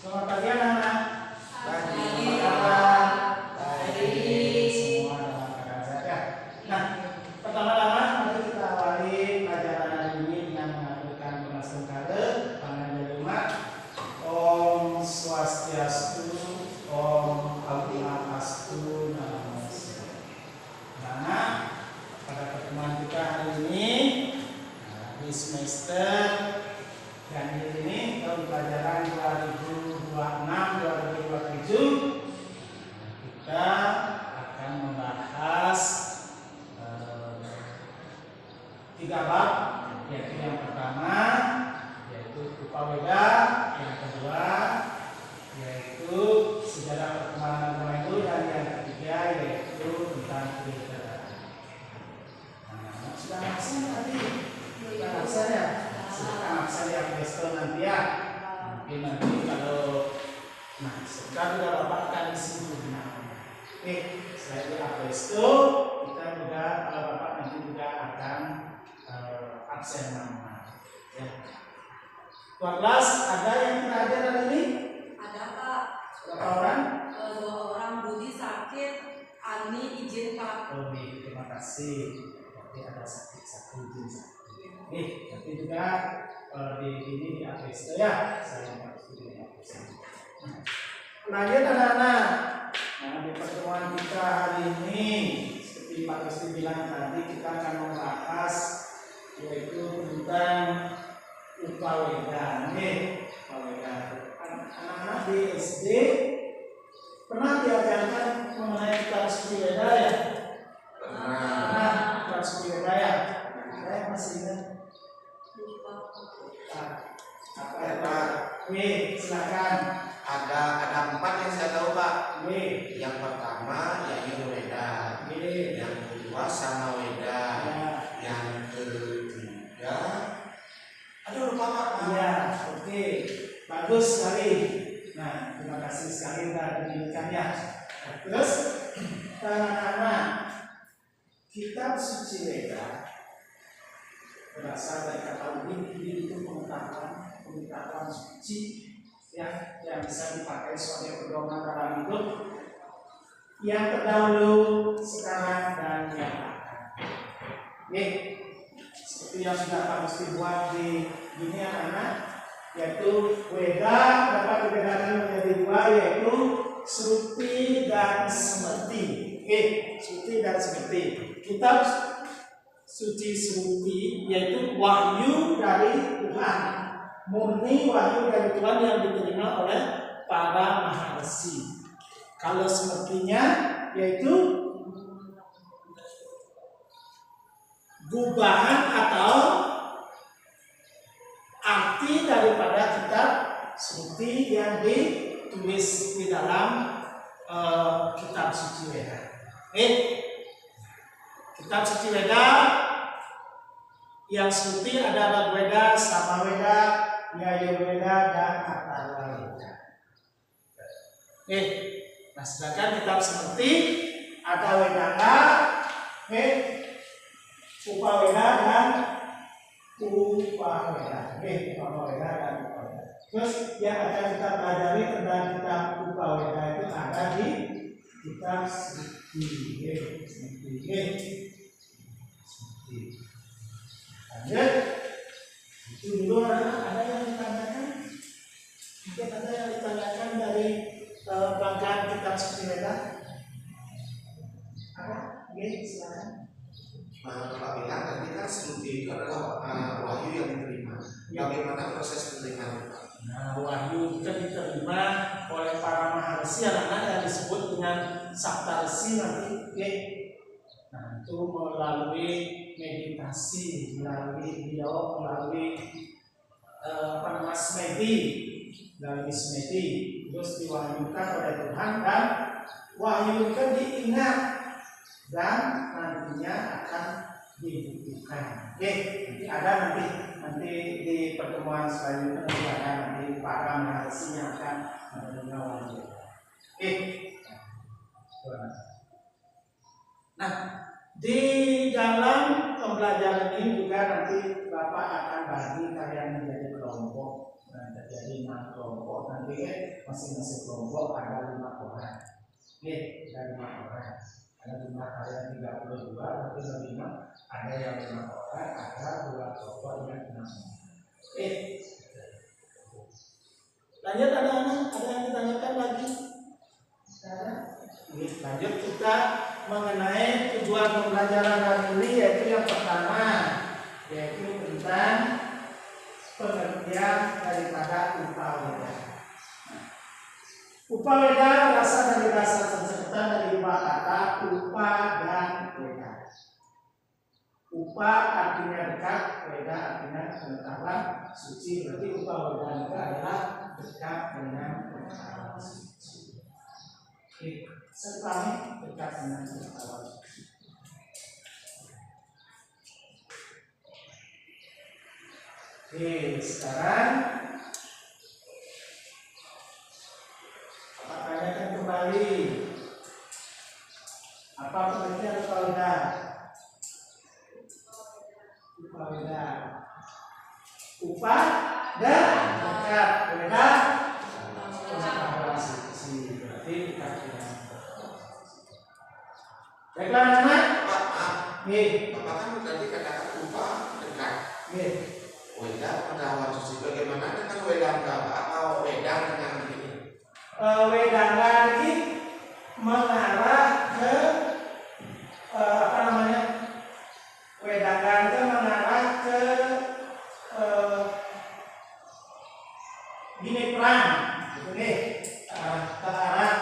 Selamat pagi anak-anak. Pagi. Apa kabar? Baik. Semua dalam keadaan sehat ya. Nah, pertama-tama mari kita awali pelajaran hari ini dengan mengaturkan Prangasengkara Pangan Lima. Om Swastiastu, Om Astu, Namo Buddhaya. Nah, pada pertemuan kita hari ini di semester ganjil ini tahun pelajaran 2026-2027 kita akan membahas 3 bab, yaitu yang pertama yaitu Upaweda, yang kedua yaitu sejarah perkembangan agama itu, dan yang ketiga yaitu tentang kebijaksanaan. Nah, sudah maksudnya tadi sudah maksudnya silakan saya Presto nanti ya. Mungkin nanti kalau sekarang sudah Bapak akan isi nama. Selain di Presto kita juga kalau Bapak nanti juga akan absen nama. Ya. Tuan kelas ada yang kita ajar hari ini? Ada Pak. Berapa orang? 2 orang. Budi sakit, Ani izin Pak. Lebih, terima kasih. Berarti ada satu izin satu. Tapi juga di ini di Presto ya. Saya harus di Presto. Lanjut anak-anak. Nah, di pertemuan kita hari ini seperti Pak Gusti bilang tadi, kita akan membahas yaitu tentang Upaweda. Upaweda. Anak-anak di SD pernah diajarkan mengenai kitab Suci Weda ya? Pernah kitab Suci Weda ya? Saya masih ingat. Apa ya Pak? Silakan. Ada 4 yang saya tahu Pak. Yang pertama yaitu Weda, yang kedua Samaweda, yang ketiga aduh lupa Pak. Iya, oke, bagus sekali. Nah, terima kasih sekali sudah diberikannya. Terus, anak-anak, kitab Suci Weda berasal dari kata widi, itu pengetahuan suci ya, yang bisa dipakai sebagai pedoman dalam hidup yang terdahulu, sekarang, dan yang akan. Seperti yang sudah Pak Gusti buat di dunia anak, yaitu Weda dapat dibedakan menjadi 2, yaitu Sruti dan Smriti. Sruti dan Smriti. Kitab Suci Sruti yaitu wahyu dari Tuhan, murni wahyu dari Tuhan yang diterima oleh para maharsi. Kalau Smritinya yaitu gubahan atau arti daripada kitab Suci yang ditulis di dalam kitab Suci Weda. Kitab Suci Weda yang Suci ada Weda, Samaweda, Yajurweda, dan Atharwaweda. Nah, sedangkan kitab seperti ada Wedaka, Upaweda, dan Upaweda. Upaweda dan Upaweda. Terus yang akan kita pelajari tentang kitab Upaweda itu ada di kitab Suci. Lanjut. Itu dulu ada yang ditanyakan? Mungkin ada yang ditanyakan dari bacaan kitab Suci Weda? Ada? Silakan. Bapak bilang tadi kan Suci itu adalah wahyu yang diterima. Bagaimana proses penerimaan Pak? Nah, wahyu itu diterima oleh para maharsi, anak-anak yang disebut dengan saptarsi nanti. Nah, itu melalui meditasi, melalui dialog, melalui smeti, melalui smeti, terus diwahyukan oleh Tuhan, dan wahyu itu diingat dan nantinya akan dibuktikan. Nanti ada nanti di pertemuan selanjutnya nanti ada nanti para maharsi yang akan menerima wahyu. Nah, di dalam pembelajaran ini juga nanti Bapak akan bagi kalian menjadi kelompok, jadi 6 kelompok. Nanti masing-masing kelompok ada 5 orang. Oke, ada 5 orang. Ada jumlah karya 32, berarti 5 ada yang 5 orang, ada 2 kelompok yang 6 orang. Oke. Lanjut, ada yang ditanyakan lagi? Lanjut kita mengenai tujuan pembelajaran hari ini, yaitu yang pertama, yaitu tentang pengertian daripada upaweda. Upaweda berasal dari bahasa Sanskerta dari 2 kata, upa dan weda. Upa artinya dekat, weda artinya pengetahuan suci. Berarti upaweda itu adalah dekat dengan pengetahuan suci. Setelah dekat dengan pengetahuan suci. Oke, sekarang apa tanyakan kembali, apa pengertian upaweda? Upaweda, upa dan dekat, weda pengetahuan suci. Berarti dekat dengan pengetahuan suci. Baiklah anak. Bapak kan tadi katakan upa dekat. Weda pengetahuan suci. Bagaimana dengan wedangga atau wedang dengan ini? Wedangga ini mengarah ke wedangga itu mengarah ke gini perang, gitu nih, ke arah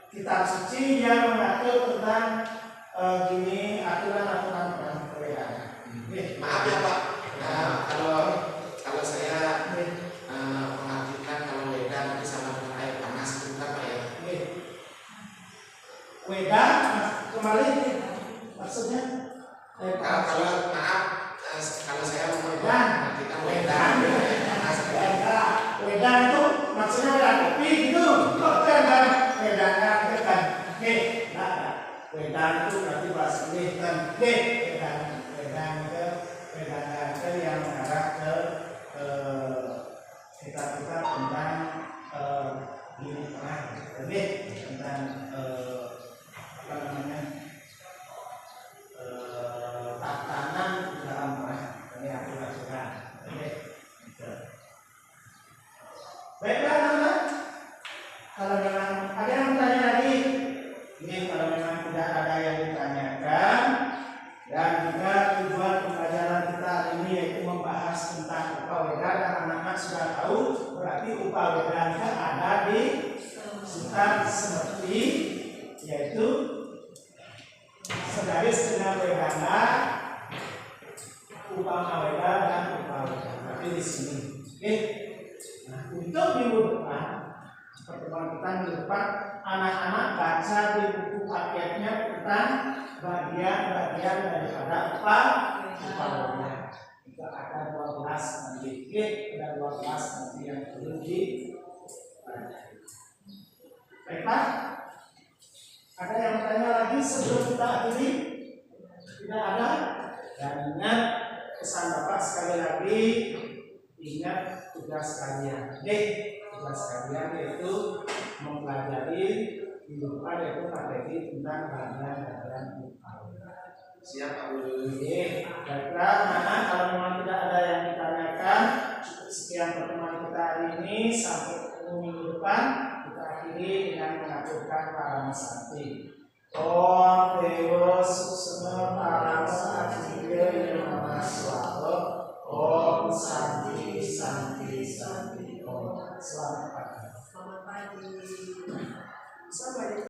kitab suci yang mengatur tentang gini aturan-aturan perang wedangga. Maaf ya Pak. Kalau saya mengartikan kalau wedang itu sama dengan air panas itu apa ya? Wedang kembali maksudnya Kalau maaf kalau saya mengartikan wedang panas. Wedang itu maksudnya wedang kopi gitu. Kok kan wedang itu kan. Wedang itu berarti bahasa Inggris kan. Wedang itu yang mengarah ke kitab-kitab tentang gini perang, tentang tatanan dalam perang, ini aturan-aturan. Baiklah teman-teman, kalau memang ada yang bertanya lagi, ini kalau memang tidak ada yang ditanyakan, dan juga tujuan pembelajaran kita hari ini yaitu membahas tentang upaweda, dan anak-anak sudah tahu berarti upaweda ada di Sutan Semerti, yaitu segaris dengan wedangga, upaweda dan upaweda. Berarti di sini. Oke. Nah, untuk minggu depan, pertemuan kita minggu depan, anak-anak baca di buku paketnya tentang bagian-bagian daripada upaweda. Itu ada 12 nanti. Ada 12 nanti yang perlu dipelajari. Baiklah. Ada yang bertanya lagi sebelum kita akhiri? Tidak ada? Dan ingat pesan Bapak sekali lagi, ingat tugas kalian. Tugas kalian yaitu mempelajari minggu depan yaitu materi tentang bagian-bagian upaweda. Siap Pak Guru. Baiklah, anak-anak, kalau memang tidak ada yang ditanyakan, cukup sekian pertemuan kita hari ini. Sampai ketemu minggu depan. Kita akhiri dengan mengaturkan para sakti. Om Dewa Suksema Parasa Ajiya Nama Swata. Om Santi Santi Santi Om. Selamat pagi. Selamat pagi. Sampai